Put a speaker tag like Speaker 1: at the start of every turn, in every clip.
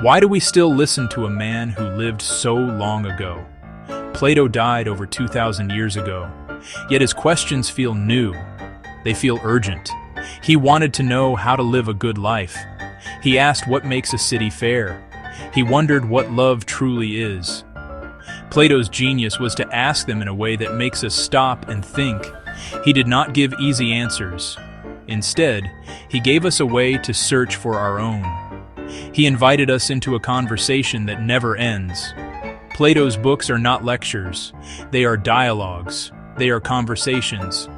Speaker 1: Why do we still listen to a man who lived so long ago? Plato died over 2,000 years ago, yet his questions feel new. They feel urgent. He wanted to know how to live a good life. He asked what makes a city fair. He wondered what love truly is. Plato's genius was to ask them in a way that makes us stop and think. He did not give easy answers. Instead, he gave us a way to search for our own. He invited us into a conversation that never ends. Plato's books are not lectures. They are dialogues. They are conversations.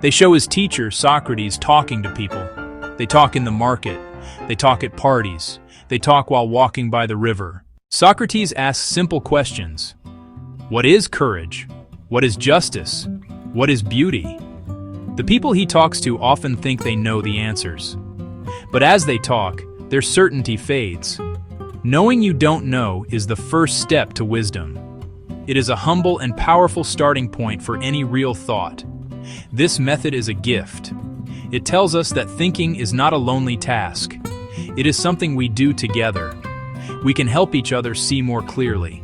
Speaker 1: They show his teacher, Socrates, talking to people. They talk in the market. They talk at parties. They talk while walking by the river. Socrates asks simple questions. What is courage? What is justice? What is beauty? The people he talks to often think they know the answers. But as they talk, their certainty fades. Knowing you don't know is the first step to wisdom. It is a humble and powerful starting point for any real thought. This method is a gift. It tells us that thinking is not a lonely task. It is something we do together. We can help each other see more clearly.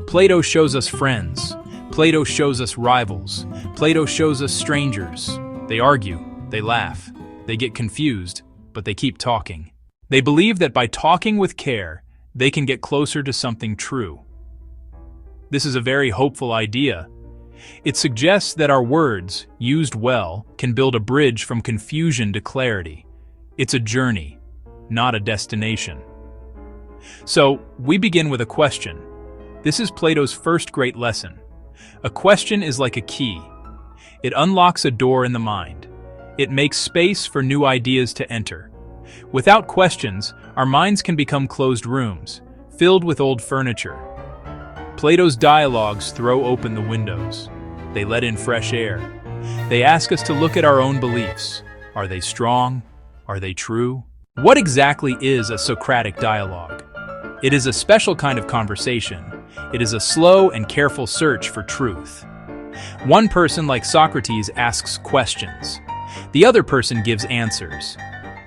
Speaker 1: Plato shows us friends. Plato shows us rivals. Plato shows us strangers. They argue, they laugh, they get confused, but they keep talking. They believe that by talking with care, they can get closer to something true. This is a very hopeful idea. It suggests that our words, used well, can build a bridge from confusion to clarity. It's a journey, not a destination. So, we begin with a question. This is Plato's first great lesson. A question is like a key. It unlocks a door in the mind. It makes space for new ideas to enter. Without questions, our minds can become closed rooms, filled with old furniture. Plato's dialogues throw open the windows. They let in fresh air. They ask us to look at our own beliefs. Are they strong? Are they true? What exactly is a Socratic dialogue? It is a special kind of conversation. It is a slow and careful search for truth. One person, like Socrates, asks questions. The other person gives answers.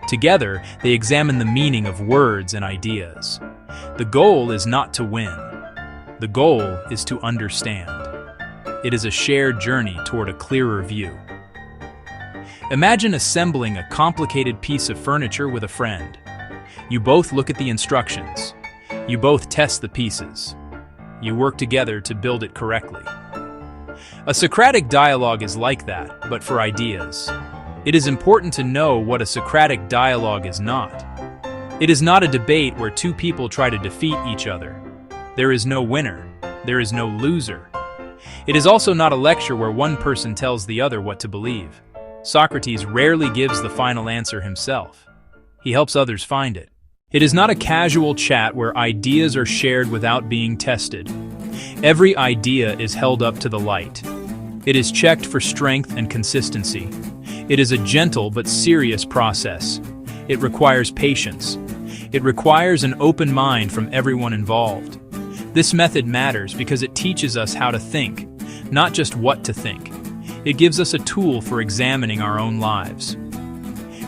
Speaker 1: Together, they examine the meaning of words and ideas. The goal is not to win. The goal is to understand. It is a shared journey toward a clearer view. Imagine assembling a complicated piece of furniture with a friend. You both look at the instructions. You both test the pieces. You work together to build it correctly. A Socratic dialogue is like that, but for ideas. It is important to know what a Socratic dialogue is not. It is not a debate where two people try to defeat each other. There is no winner. There is no loser. It is also not a lecture where one person tells the other what to believe. Socrates rarely gives the final answer himself. He helps others find it. It is not a casual chat where ideas are shared without being tested. Every idea is held up to the light. It is checked for strength and consistency. It is a gentle but serious process. It requires patience. It requires an open mind from everyone involved. This method matters because it teaches us how to think, not just what to think. It gives us a tool for examining our own lives.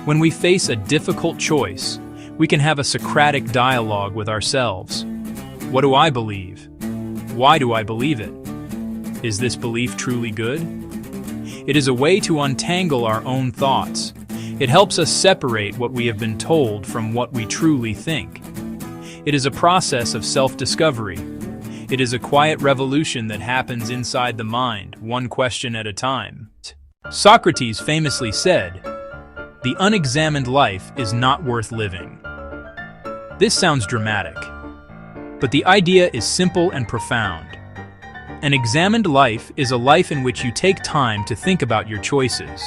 Speaker 1: When we face a difficult choice, we can have a Socratic dialogue with ourselves. What do I believe? Why do I believe it? Is this belief truly good? It is a way to untangle our own thoughts. It helps us separate what we have been told from what we truly think. It is a process of self-discovery. It is a quiet revolution that happens inside the mind, one question at a time. Socrates famously said, "The unexamined life is not worth living." This sounds dramatic, but the idea is simple and profound. An examined life is a life in which you take time to think about your choices.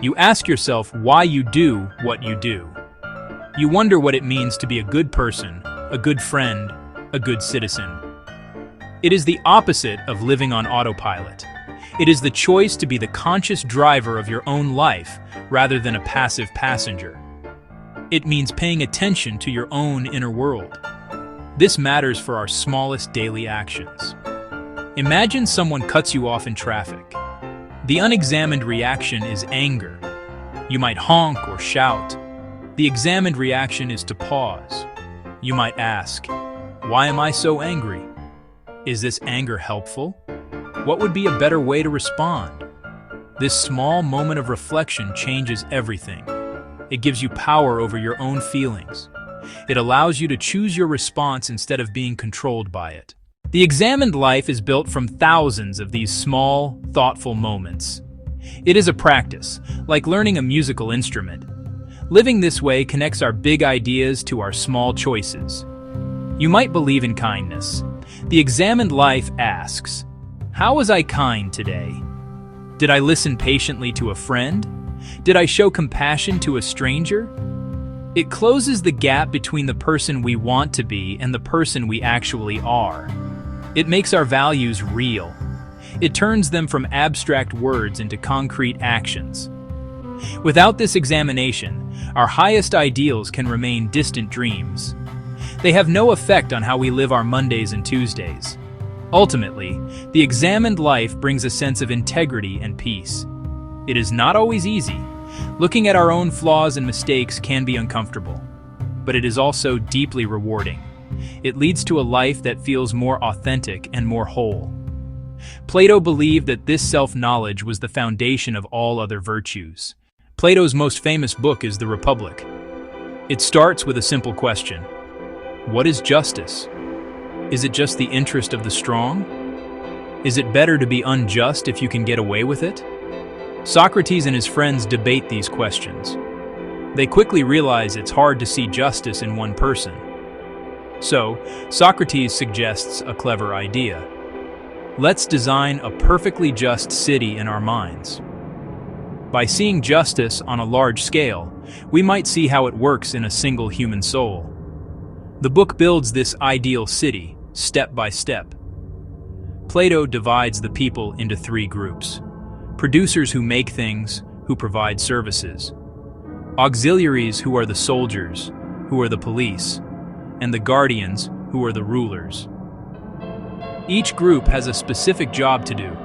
Speaker 1: You ask yourself why you do what you do. You wonder what it means to be a good person, a good friend, a good citizen. It is the opposite of living on autopilot. It is the choice to be the conscious driver of your own life rather than a passive passenger. It means paying attention to your own inner world. This matters for our smallest daily actions. Imagine someone cuts you off in traffic. The unexamined reaction is anger. You might honk or shout. The examined reaction is to pause. You might ask, why am I so angry? Is this anger helpful? What would be a better way to respond? This small moment of reflection changes everything. It gives you power over your own feelings. It allows you to choose your response instead of being controlled by it. The examined life is built from thousands of these small, thoughtful moments. It is a practice, like learning a musical instrument. Living this way connects our big ideas to our small choices. You might believe in kindness. The examined life asks, how was I kind today? Did I listen patiently to a friend? Did I show compassion to a stranger? It closes the gap between the person we want to be and the person we actually are. It makes our values real. It turns them from abstract words into concrete actions. Without this examination, our highest ideals can remain distant dreams. They have no effect on how we live our Mondays and Tuesdays. Ultimately, the examined life brings a sense of integrity and peace. It is not always easy. Looking at our own flaws and mistakes can be uncomfortable, but it is also deeply rewarding. It leads to a life that feels more authentic and more whole. Plato believed that this self-knowledge was the foundation of all other virtues. Plato's most famous book is The Republic. It starts with a simple question. What is justice? Is it just the interest of the strong? Is it better to be unjust if you can get away with it? Socrates and his friends debate these questions. They quickly realize it's hard to see justice in one person. So, Socrates suggests a clever idea. Let's design a perfectly just city in our minds. By seeing justice on a large scale, we might see how it works in a single human soul. The book builds this ideal city, step by step. Plato divides the people into three groups: producers who make things, who provide services; auxiliaries, who are the soldiers, who are the police; and the guardians, who are the rulers. Each group has a specific job to do.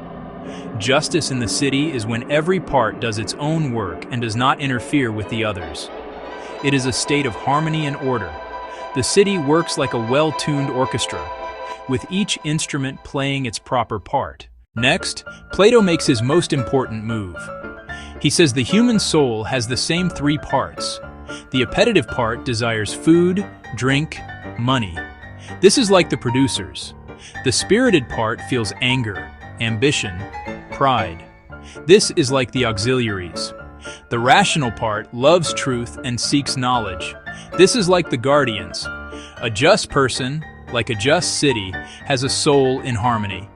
Speaker 1: Justice in the city is when every part does its own work and does not interfere with the others. It is a state of harmony and order. The city works like a well-tuned orchestra, with each instrument playing its proper part. Next, Plato makes his most important move. He says the human soul has the same three parts. The appetitive part desires food, drink, money. This is like the producers. The spirited part feels anger, ambition, pride. This is like the auxiliaries. The rational part loves truth and seeks knowledge. This is like the guardians. A just person, like a just city, has a soul in harmony.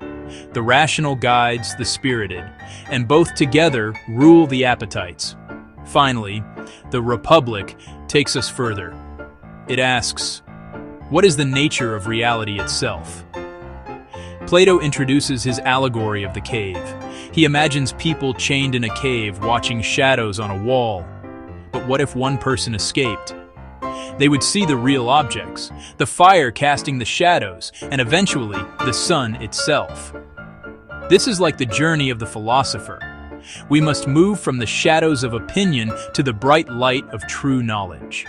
Speaker 1: The rational guides the spirited, and both together rule the appetites. Finally, the Republic takes us further. It asks, what is the nature of reality itself? Plato introduces his allegory of the cave. He imagines people chained in a cave watching shadows on a wall. But what if one person escaped? They would see the real objects, the fire casting the shadows, and eventually the sun itself. This is like the journey of the philosopher. We must move from the shadows of opinion to the bright light of true knowledge.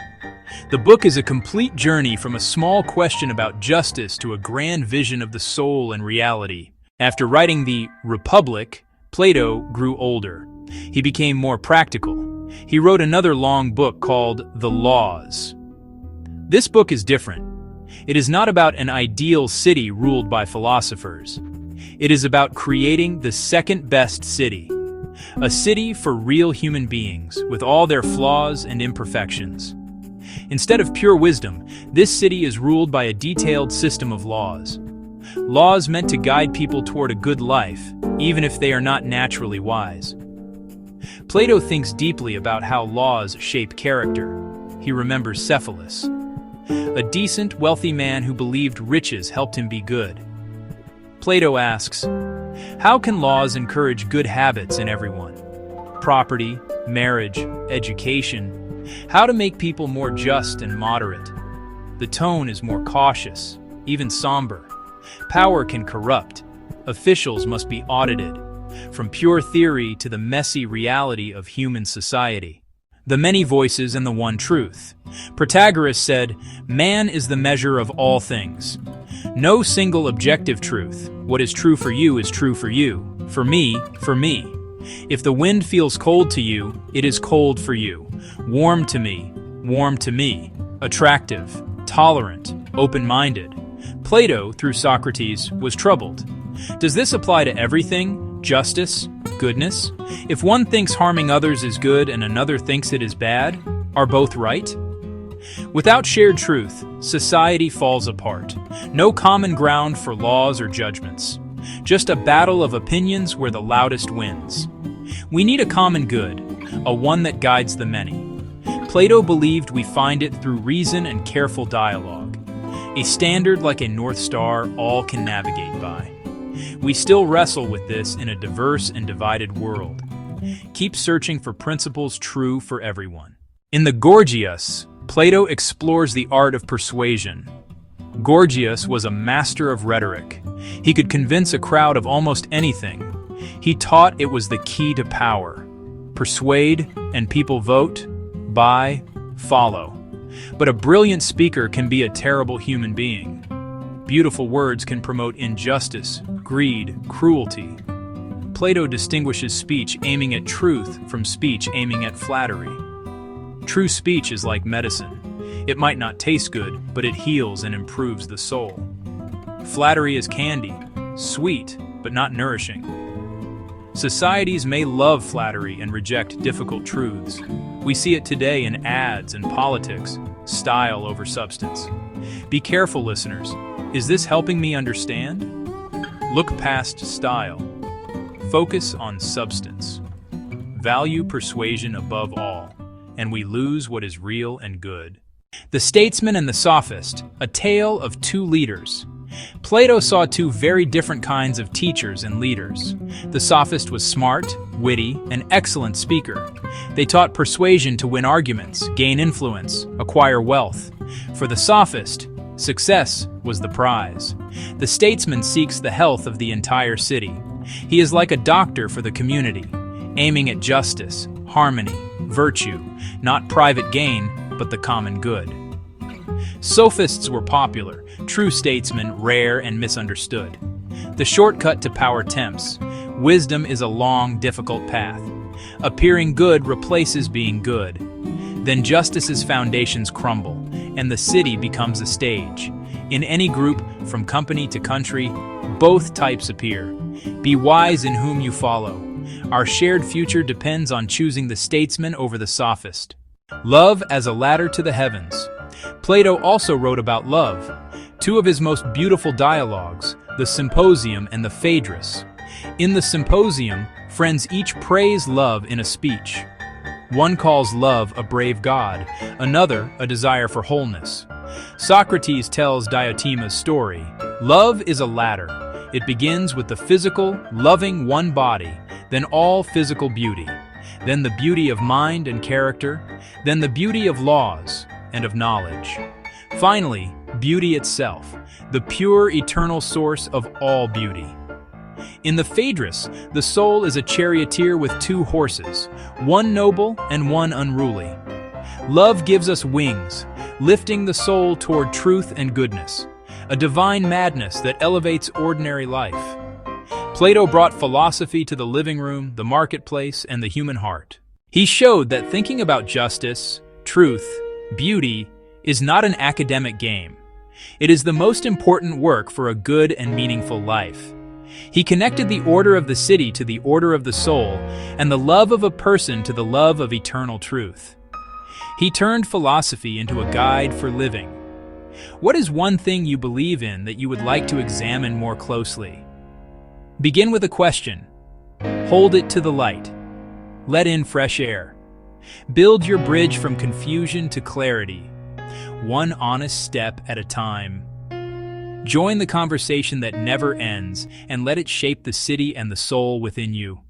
Speaker 1: The book is a complete journey from a small question about justice to a grand vision of the soul and reality. After writing The Republic, Plato grew older. He became more practical. He wrote another long book called The Laws. This book is different. It is not about an ideal city ruled by philosophers. It is about creating the second best city. A city for real human beings, with all their flaws and imperfections. Instead of pure wisdom, this city is ruled by a detailed system of laws. Laws meant to guide people toward a good life, even if they are not naturally wise. Plato thinks deeply about how laws shape character. He remembers Cephalus, a decent, wealthy man who believed riches helped him be good. Plato asks, how can laws encourage good habits in everyone? Property, marriage, education. How to make people more just and moderate. The tone is more cautious, even somber. Power can corrupt. Officials must be audited. From pure theory to the messy reality of human society. the many voices and the one truth. Protagoras said, "Man is the measure of all things." No single objective truth. What is true for you is true for you. For me, for me. If the wind feels cold to you, it is cold for you. Warm to me, warm to me. Attractive, tolerant, open-minded. Plato, through Socrates, was troubled. Does this apply to everything? Justice? Goodness? If one thinks harming others is good and another thinks it is bad, are both right? Without shared truth, society falls apart. No common ground for laws or judgments. Just a battle of opinions where the loudest wins. We need a common good, a one that guides the many. Plato believed we find it through reason and careful dialogue. A standard like a North Star all can navigate by. We still wrestle with this in a diverse and divided world. Keep searching for principles true for everyone. In the Gorgias, Plato explores the art of persuasion. Gorgias was a master of rhetoric. He could convince a crowd of almost anything. He taught it was the key to power. Persuade, and people vote, buy, follow. But a brilliant speaker can be a terrible human being. Beautiful words can promote injustice, greed, cruelty. Plato distinguishes speech aiming at truth from speech aiming at flattery. True speech is like medicine. It might not taste good, but it heals and improves the soul. Flattery is candy, sweet, but not nourishing. Societies may love flattery and reject difficult truths. We see it today in ads and politics, style over substance. Be careful, listeners. Is this helping me understand? Look past style. Focus on substance. Value persuasion above all, and we lose what is real and good. The Statesman and the Sophist, a tale of two leaders. Plato saw two very different kinds of teachers and leaders. The Sophist was smart, witty, an excellent speaker. They taught persuasion to win arguments, gain influence, acquire wealth. For the Sophist, success was the prize. The statesman seeks the health of the entire city. He is like a doctor for the community, aiming at justice, harmony, virtue, not private gain, but the common good. Sophists were popular, true statesmen rare and misunderstood. The shortcut to power tempts. Wisdom is a long, difficult path. Appearing good replaces being good. Then justice's foundations crumble, and the city becomes a stage. In any group, from company to country, both types appear. Be wise in whom you follow. Our shared future depends on choosing the statesman over the sophist. Love as a ladder to the heavens. Plato also wrote about love. Two of his most beautiful dialogues, the Symposium and the Phaedrus. In the Symposium, friends each praise love in a speech. One calls love a brave god, another a desire for wholeness. Socrates tells Diotima's story. Love is a ladder. It begins with the physical, loving one body, then all physical beauty, then the beauty of mind and character, then the beauty of laws and of knowledge. Finally, beauty itself, the pure eternal source of all beauty. In the Phaedrus, the soul is a charioteer with two horses, one noble and one unruly. Love gives us wings, lifting the soul toward truth and goodness, a divine madness that elevates ordinary life. Plato brought philosophy to the living room, the marketplace, and the human heart. He showed that thinking about justice, truth, beauty is not an academic game. It is the most important work for a good and meaningful life. He connected the order of the city to the order of the soul, and the love of a person to the love of eternal truth. He turned philosophy into a guide for living. What is one thing you believe in that you would like to examine more closely? Begin with a question. Hold it to the light. Let in fresh air. Build your bridge from confusion to clarity, one honest step at a time. Join the conversation that never ends and let it shape the city and the soul within you.